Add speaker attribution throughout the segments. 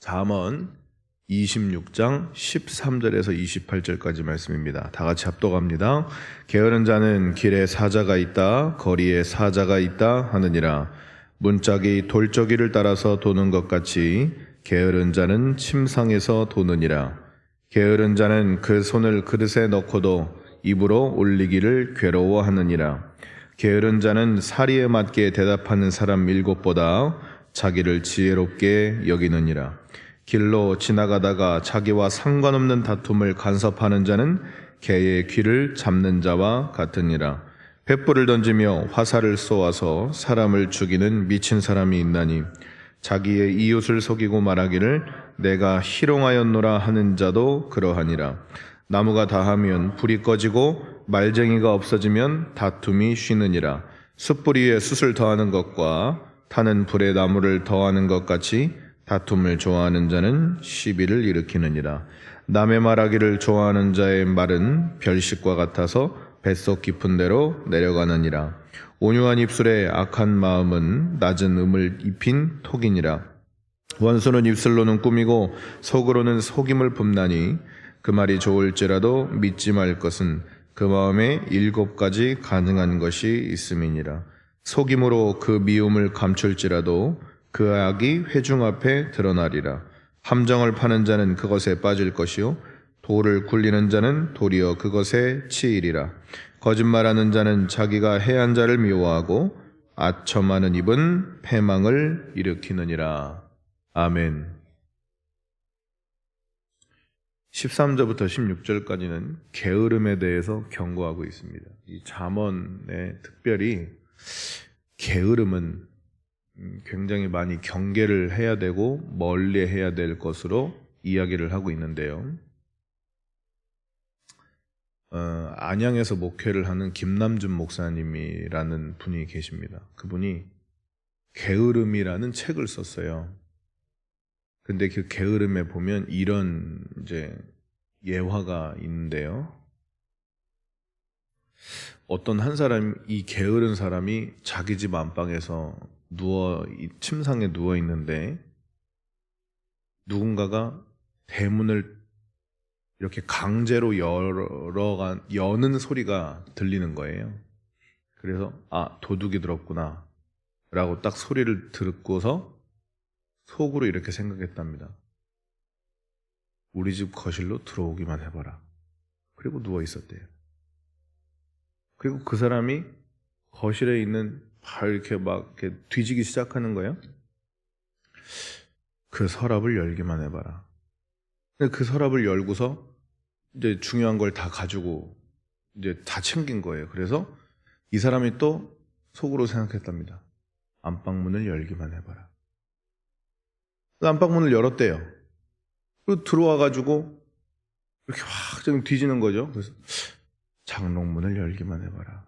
Speaker 1: 잠언 26장 13절에서 28절까지 말씀입니다. 다 같이 합독합니다. 게으른 자는 길에 사자가 있다, 거리에 사자가 있다 하느니라. 문짝이 돌저기를 따라서 도는 것 같이 게으른 자는 침상에서 도느니라. 게으른 자는 그 손을 그릇에 넣고도 입으로 올리기를 괴로워하느니라. 게으른 자는 사리에 맞게 대답하는 사람 7보다 자기를 지혜롭게 여기느니라. 길로 지나가다가 자기와 상관없는 다툼을 간섭하는 자는 개의 귀를 잡는 자와 같으니라. 횃불을 던지며 화살을 쏘아서 사람을 죽이는 미친 사람이 있나니 자기의 이웃을 속이고 말하기를 내가 희롱하였노라 하는 자도 그러하니라. 나무가 다하면 불이 꺼지고 말쟁이가 없어지면 다툼이 쉬느니라. 숯불 위에 숯을 더하는 것과 타는 불에 나무를 더하는 것 같이 다툼을 좋아하는 자는 시비를 일으키느니라. 남의 말하기를 좋아하는 자의 말은 별식과 같아서 뱃속 깊은 데로 내려가느니라. 온유한 입술에 악한 마음은 낮은 음을 입힌 톡이니라. 원수는 입술로는 꾸미고 속으로는 속임을 품나니 그 말이 좋을지라도 믿지 말 것은 그 마음에 7가지 가능한 것이 있음이니라. 속임으로 그 미움을 감출지라도 그 악이 회중 앞에 드러나리라. 함정을 파는 자는 그것에 빠질 것이요 돌을 굴리는 자는 도리어 그것에 치이리라. 거짓말하는 자는 자기가 해한 자를 미워하고 아첨하는 입은 패망을 일으키느니라. 아멘. 13절부터 16절까지는 게으름에 대해서 경고하고 있습니다. 이 잠언에 특별히 게으름은 굉장히 많이 경계를 해야 되고 멀리 해야 될 것으로 이야기를 하고 있는데요. 안양에서 목회를 하는 김남준 목사님이라는 분이 계십니다. 그분이 게으름이라는 책을 썼어요. 근데 그 게으름에 보면 이런 이제 예화가 있는데요. 어떤 한 사람이, 이 게으른 사람이 자기 집 안방에서 침상에 누워 있는데 누군가가 대문을 이렇게 강제로 여는 소리가 들리는 거예요. 그래서 도둑이 들었구나 라고 딱 소리를 듣고서 속으로 이렇게 생각했답니다. 우리 집 거실로 들어오기만 해봐라. 그리고 누워 있었대요. 그리고 그 사람이 거실에 있는 이렇게 막 이렇게 뒤지기 시작하는 거예요. 그 서랍을 열기만 해봐라. 근데 그 서랍을 열고서 이제 중요한 걸 다 가지고 이제 다 챙긴 거예요. 그래서 이 사람이 또 속으로 생각했답니다. 안방문을 열기만 해봐라. 안방문을 열었대요. 그리고 들어와가지고 이렇게 확 좀 뒤지는 거죠. 그래서 장롱문을 열기만 해봐라.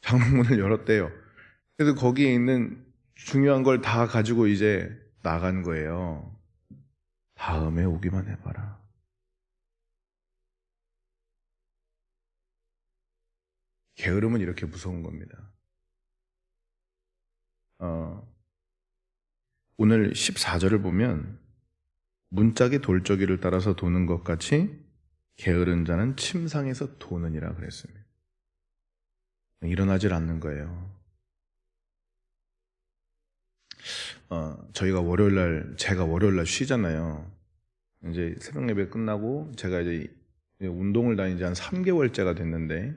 Speaker 1: 장롱문을 열었대요. 그래서 거기에 있는 중요한 걸 다 가지고 이제 나간 거예요. 다음에 오기만 해봐라. 게으름은 이렇게 무서운 겁니다. 오늘 14절을 보면 문짝이 돌저기를 따라서 도는 것 같이 게으른 자는 침상에서 도느니라 그랬습니다. 일어나질 않는 거예요. 제가 월요일날 쉬잖아요. 이제 새벽 예배 끝나고 제가 이제 운동을 다닌 지 한 3개월째가 됐는데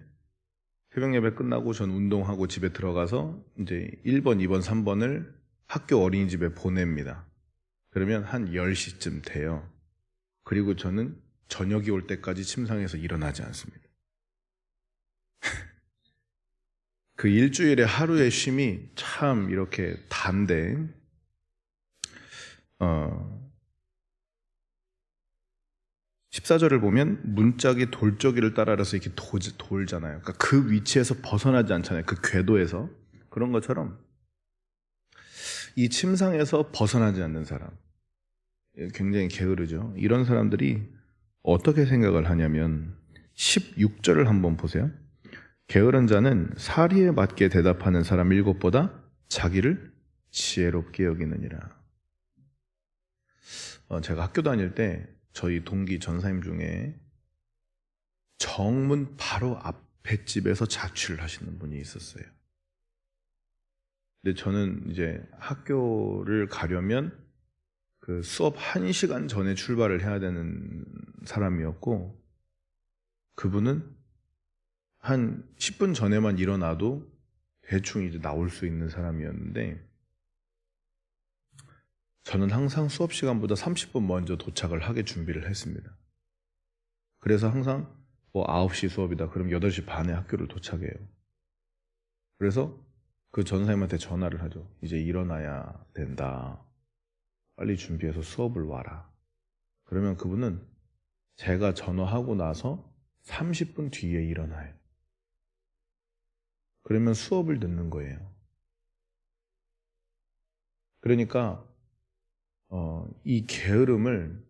Speaker 1: 새벽 예배 끝나고 전 운동하고 집에 들어가서 이제 1번, 2번, 3번을 학교 어린이집에 보냅니다. 그러면 한 10시쯤 돼요. 그리고 저는 저녁이 올 때까지 침상에서 일어나지 않습니다. 그 일주일에 하루의 쉼이 참 이렇게 단데 14절을 보면 문짝이 돌저기를 따라서 이렇게 돌잖아요. 그러니까 그 위치에서 벗어나지 않잖아요. 그 궤도에서. 그런 것처럼 이 침상에서 벗어나지 않는 사람, 굉장히 게으르죠. 이런 사람들이 어떻게 생각을 하냐면 16절을 한번 보세요. 게으른 자는 사리에 맞게 대답하는 사람 7보다 자기를 지혜롭게 여기느니라. 제가 학교 다닐 때 저희 동기 전사님 중에 정문 바로 앞에 집에서 자취를 하시는 분이 있었어요. 근데 저는 이제 학교를 가려면 그 수업 1시간 전에 출발을 해야 되는 사람이었고, 그분은 한 10분 전에만 일어나도 대충 이제 나올 수 있는 사람이었는데, 저는 항상 수업 시간보다 30분 먼저 도착을 하게 준비를 했습니다. 그래서 항상 9시 수업이다. 그럼 8시 반에 학교를 도착해요. 그래서 그 전사님한테 전화를 하죠. 이제 일어나야 된다. 빨리 준비해서 수업을 와라. 그러면 그분은 제가 전화하고 나서 30분 뒤에 일어나요. 그러면 수업을 듣는 거예요. 그러니까 이 게으름은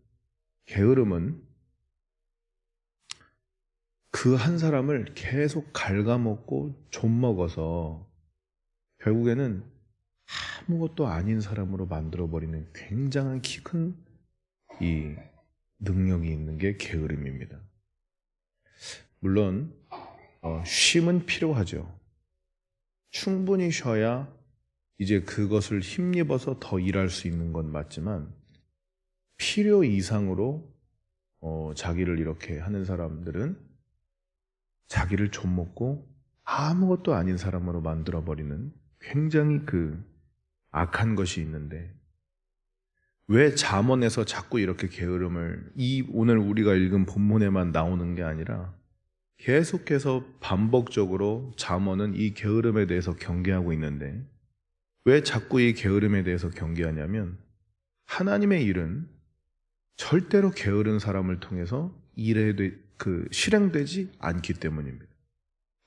Speaker 1: 그 한 사람을 계속 갉아먹고 좀먹어서 결국에는 아무것도 아닌 사람으로 만들어버리는 굉장한 키 큰 이 능력이 있는 게 게으름입니다. 물론 쉼은 필요하죠. 충분히 쉬어야 이제 그것을 힘입어서 더 일할 수 있는 건 맞지만, 필요 이상으로 자기를 이렇게 하는 사람들은 자기를 좀먹고 아무것도 아닌 사람으로 만들어버리는 굉장히 그 악한 것이 있는데, 왜 잠언에서 자꾸 이렇게 게으름을 오늘 우리가 읽은 본문에만 나오는 게 아니라 계속해서 반복적으로 잠언은 이 게으름에 대해서 경계하고 있는데, 왜 자꾸 이 게으름에 대해서 경계하냐면, 하나님의 일은 절대로 게으른 사람을 통해서 실행되지 않기 때문입니다.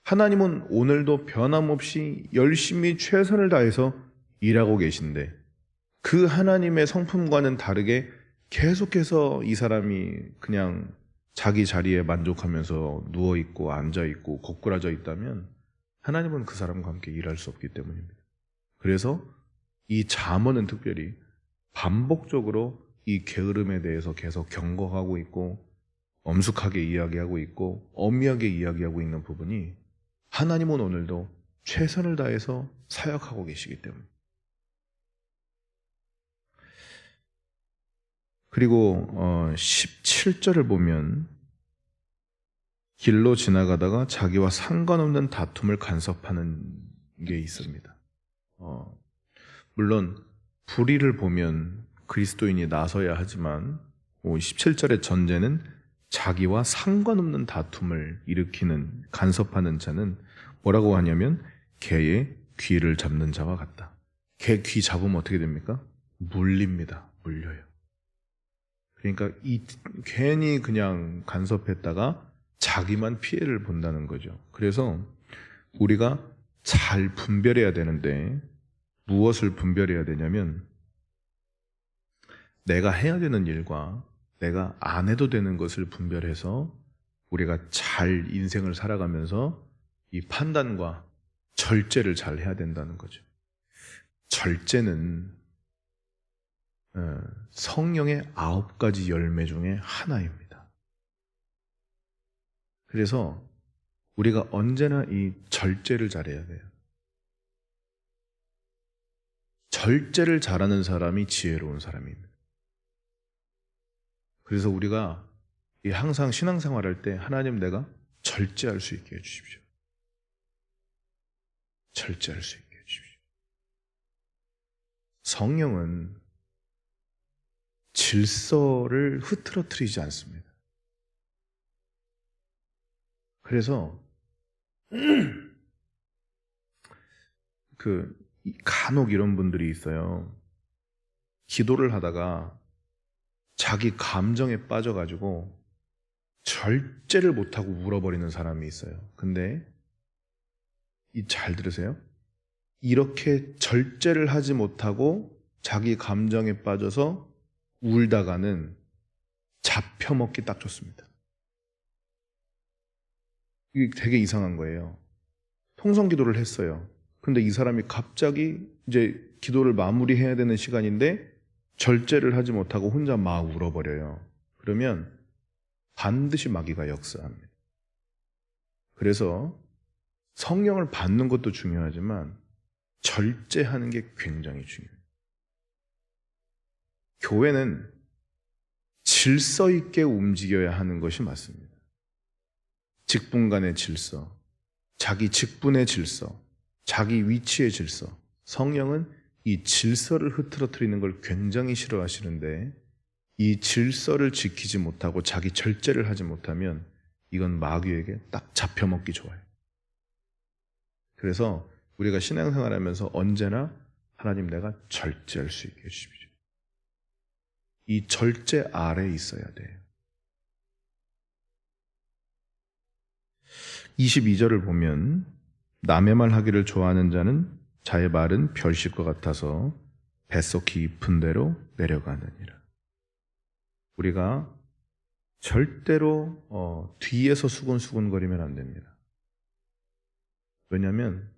Speaker 1: 하나님은 오늘도 변함없이 열심히 최선을 다해서 일하고 계신데, 그 하나님의 성품과는 다르게 계속해서 이 사람이 그냥 자기 자리에 만족하면서 누워있고 앉아있고 거꾸라져 있다면 하나님은 그 사람과 함께 일할 수 없기 때문입니다. 그래서 이 잠언은 특별히 반복적으로 이 게으름에 대해서 계속 경고하고 있고, 엄숙하게 이야기하고 있고, 엄미하게 이야기하고 있는 부분이, 하나님은 오늘도 최선을 다해서 사역하고 계시기 때문에. 그리고 17절을 보면 길로 지나가다가 자기와 상관없는 다툼을 간섭하는 게 있습니다. 물론 불의를 보면 그리스도인이 나서야 하지만 17절의 전제는 자기와 상관없는 다툼을 일으키는, 간섭하는 자는 뭐라고 하냐면 개의 귀를 잡는 자와 같다. 개 귀 잡으면 어떻게 됩니까? 물립니다. 물려요. 그러니까 괜히 그냥 간섭했다가 자기만 피해를 본다는 거죠. 그래서 우리가 잘 분별해야 되는데, 무엇을 분별해야 되냐면 내가 해야 되는 일과 내가 안 해도 되는 것을 분별해서 우리가 잘 인생을 살아가면서 이 판단과 절제를 잘 해야 된다는 거죠. 절제는 성령의 9가지 열매 중에 하나입니다. 그래서 우리가 언제나 이 절제를 잘해야 돼요. 절제를 잘하는 사람이 지혜로운 사람입니다. 그래서 우리가 항상 신앙생활할 때 하나님, 내가 절제할 수 있게 해주십시오. 절제할 수 있게 해주십시오. 성령은 질서를 흐트러뜨리지 않습니다. 그래서 간혹 이런 분들이 있어요. 기도를 하다가 자기 감정에 빠져가지고 절제를 못하고 울어버리는 사람이 있어요. 근데 잘 들으세요. 이렇게 절제를 하지 못하고 자기 감정에 빠져서 울다가는 잡혀먹기 딱 좋습니다. 이게 되게 이상한 거예요. 통성 기도를 했어요. 근데 이 사람이 갑자기 이제 기도를 마무리해야 되는 시간인데 절제를 하지 못하고 혼자 막 울어버려요. 그러면 반드시 마귀가 역사합니다. 그래서 성령을 받는 것도 중요하지만 절제하는 게 굉장히 중요해요. 교회는 질서 있게 움직여야 하는 것이 맞습니다. 직분 간의 질서, 자기 직분의 질서, 자기 위치의 질서. 성령은 이 질서를 흐트러뜨리는 걸 굉장히 싫어하시는데 이 질서를 지키지 못하고 자기 절제를 하지 못하면 이건 마귀에게 딱 잡혀먹기 좋아요. 그래서 우리가 신앙생활하면서 언제나 하나님 내가 절제할 수 있게 해주십시오. 이 절제 아래에 있어야 돼요. 22절을 보면 남의 말 하기를 좋아하는 자는 자의 말은 별식과 같아서 뱃속 깊은 데로 내려가느니라. 우리가 절대로 뒤에서 수근수근거리면 안 됩니다. 왜냐하면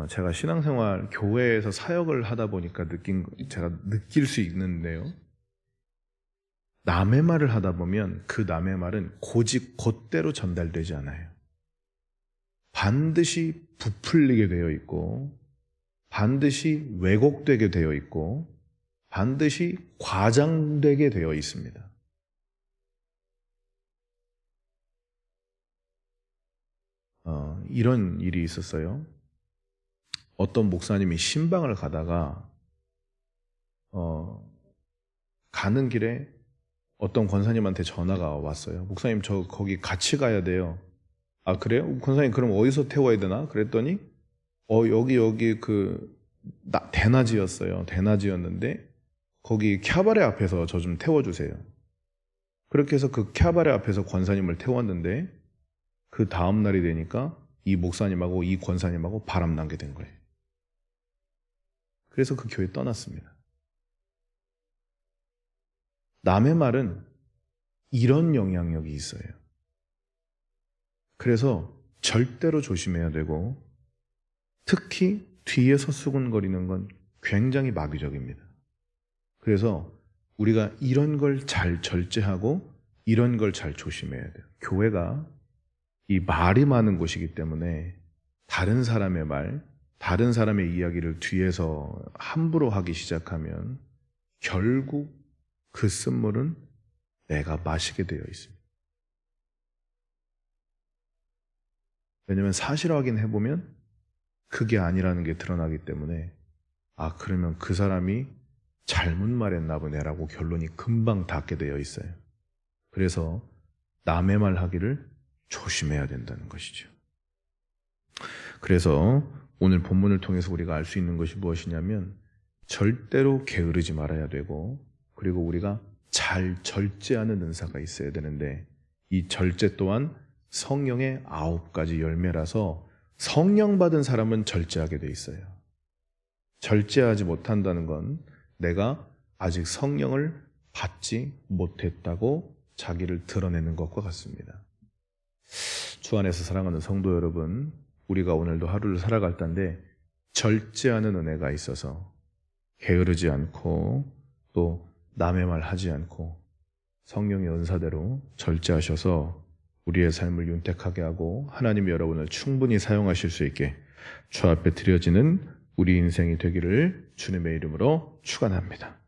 Speaker 1: 제가 신앙생활 교회에서 사역을 하다 보니까 제가 느낄 수 있는데요. 남의 말을 하다 보면 그 남의 말은 고집 곧대로 전달되지 않아요. 반드시 부풀리게 되어 있고 반드시 왜곡되게 되어 있고 반드시 과장되게 되어 있습니다. 이런 일이 있었어요. 어떤 목사님이 신방을 가다가 가는 길에 어떤 권사님한테 전화가 왔어요. 목사님 저 거기 같이 가야 돼요. 아 그래요? 권사님 그럼 어디서 태워야 되나? 그랬더니 여기 대낮이었어요. 대낮이었는데 거기 캬바레 앞에서 저 좀 태워주세요. 그렇게 해서 그 캬바레 앞에서 권사님을 태웠는데 그 다음 날이 되니까 이 목사님하고 이 권사님하고 바람나게 된 거예요. 그래서 그 교회 떠났습니다. 남의 말은 이런 영향력이 있어요. 그래서 절대로 조심해야 되고 특히 뒤에서 수근거리는 건 굉장히 마귀적입니다. 그래서 우리가 이런 걸 잘 절제하고 이런 걸 잘 조심해야 돼요. 교회가 이 말이 많은 곳이기 때문에 다른 사람의 말, 다른 사람의 이야기를 뒤에서 함부로 하기 시작하면 결국 그 쓴물은 내가 마시게 되어 있습니다. 왜냐하면 사실 확인해보면 그게 아니라는 게 드러나기 때문에 그러면 그 사람이 잘못 말했나 보네라고 결론이 금방 닿게 되어 있어요. 그래서 남의 말 하기를 조심해야 된다는 것이죠. 그래서 오늘 본문을 통해서 우리가 알 수 있는 것이 무엇이냐면 절대로 게으르지 말아야 되고 그리고 우리가 잘 절제하는 은사가 있어야 되는데 이 절제 또한 성령의 9가지 열매라서 성령 받은 사람은 절제하게 돼 있어요. 절제하지 못한다는 건 내가 아직 성령을 받지 못했다고 자기를 드러내는 것과 같습니다. 주 안에서 사랑하는 성도 여러분, 우리가 오늘도 하루를 살아갈 텐데 절제하는 은혜가 있어서 게으르지 않고 또 남의 말 하지 않고 성령의 은사대로 절제하셔서 우리의 삶을 윤택하게 하고 하나님이 여러분을 충분히 사용하실 수 있게 주 앞에 드려지는 우리 인생이 되기를 주님의 이름으로 축원합니다.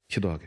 Speaker 1: 기도하겠습니다.